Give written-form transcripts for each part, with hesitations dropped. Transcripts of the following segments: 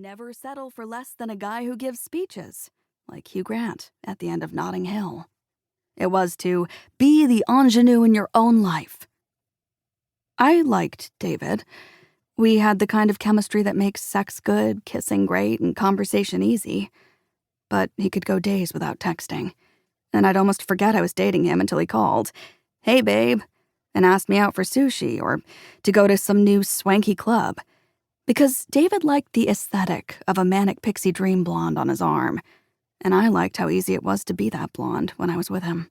Never settle for less than a guy who gives speeches, like Hugh Grant at the end of Notting Hill. It was to be the ingenue in your own life. I liked David. We had the kind of chemistry that makes sex good, kissing great, and conversation easy. But he could go days without texting, and I'd almost forget I was dating him until he called, "Hey, babe," and asked me out for sushi or to go to some new swanky club. Because David liked the aesthetic of a manic pixie dream blonde on his arm, and I liked how easy it was to be that blonde when I was with him.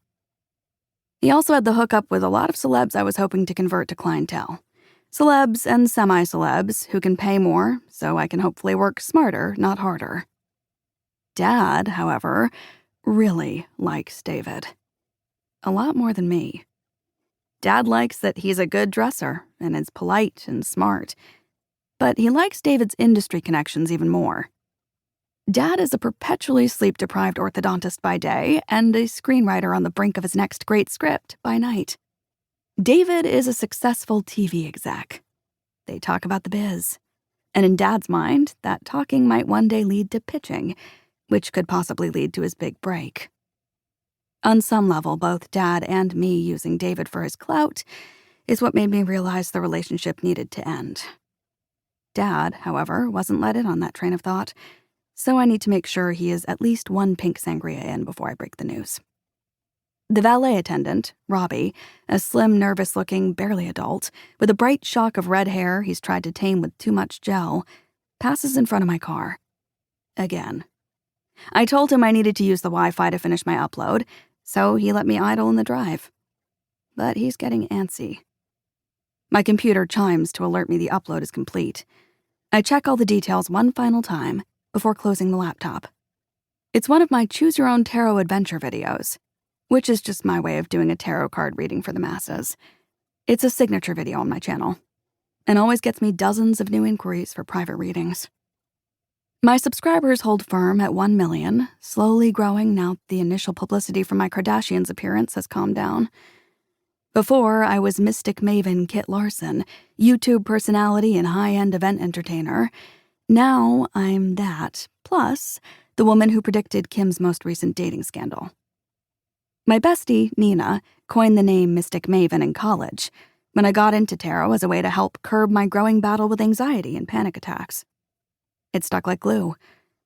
He also had the hookup with a lot of celebs I was hoping to convert to clientele. Celebs and semi-celebs who can pay more, so I can hopefully work smarter, not harder. Dad, however, really likes David. A lot more than me. Dad likes that he's a good dresser and is polite and smart, but he likes David's industry connections even more. Dad is a perpetually sleep-deprived orthodontist by day and a screenwriter on the brink of his next great script by night. David is a successful TV exec. They talk about the biz. And in Dad's mind, that talking might one day lead to pitching, which could possibly lead to his big break. On some level, both Dad and me using David for his clout is what made me realize the relationship needed to end. Dad, however, wasn't let in on that train of thought, so I need to make sure he is at least one pink sangria in before I break the news. The valet attendant, Robbie, a slim, nervous-looking, barely adult, with a bright shock of red hair he's tried to tame with too much gel, passes in front of my car. Again. I told him I needed to use the Wi-Fi to finish my upload, so he let me idle in the drive. But he's getting antsy. My computer chimes to alert me the upload is complete. I check all the details one final time before closing the laptop. It's one of my choose-your-own tarot adventure videos, which is just my way of doing a tarot card reading for the masses. It's a signature video on my channel, and always gets me dozens of new inquiries for private readings. My subscribers hold firm at 1 million, slowly growing now the initial publicity from my Kardashians appearance has calmed down. Before, I was mystic maven Kit Larson, YouTube personality and high-end event entertainer. Now I'm that, plus the woman who predicted Kim's most recent dating scandal. My bestie, Nina, coined the name Mystic Maven in college when I got into tarot as a way to help curb my growing battle with anxiety and panic attacks. It stuck like glue,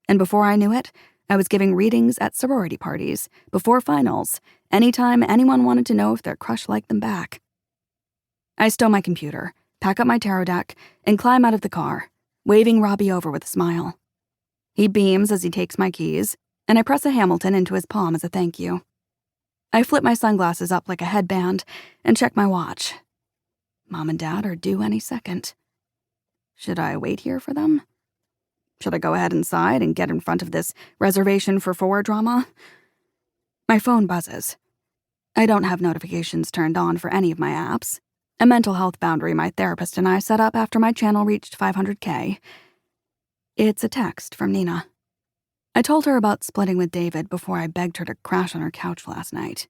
and before I knew it, I was giving readings at sorority parties, before finals, anytime anyone wanted to know if their crush liked them back. I stow my computer, pack up my tarot deck, and climb out of the car, waving Robbie over with a smile. He beams as he takes my keys, and I press a Hamilton into his palm as a thank you. I flip my sunglasses up like a headband and check my watch. Mom and Dad are due any second. Should I wait here for them? Should I go ahead inside and get in front of this reservation for 4 drama? My phone buzzes. I don't have notifications turned on for any of my apps, a mental health boundary my therapist and I set up after my channel reached 500K. It's a text from Nina. I told her about splitting with David before I begged her to crash on her couch last night.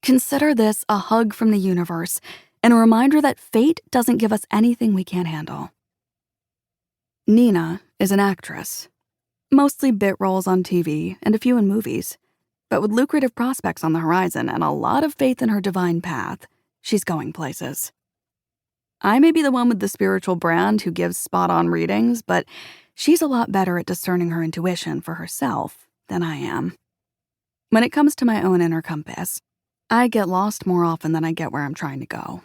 Consider this a hug from the universe and a reminder that fate doesn't give us anything we can't handle. Nina is an actress, mostly bit roles on TV and a few in movies, but with lucrative prospects on the horizon and a lot of faith in her divine path, she's going places. I may be the one with the spiritual brand who gives spot-on readings, but she's a lot better at discerning her intuition for herself than I am. When it comes to my own inner compass, I get lost more often than I get where I'm trying to go.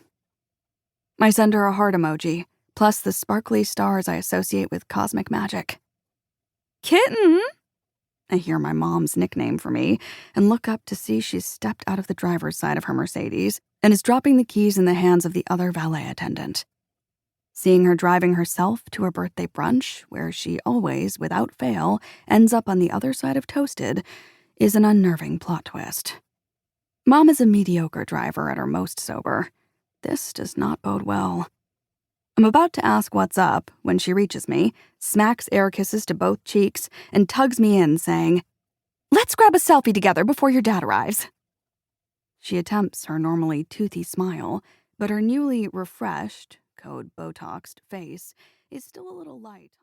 I send her a heart emoji, plus the sparkly stars I associate with cosmic magic. Kitten! I hear my mom's nickname for me and look up to see she's stepped out of the driver's side of her Mercedes and is dropping the keys in the hands of the other valet attendant. Seeing her driving herself to her birthday brunch, where she always, without fail, ends up on the other side of Toasted, is an unnerving plot twist. Mom is a mediocre driver at her most sober. This does not bode well. I'm about to ask what's up when she reaches me, smacks air kisses to both cheeks, and tugs me in, saying, "Let's grab a selfie together before your dad arrives." She attempts her normally toothy smile, but her newly refreshed, code Botoxed face is still a little light on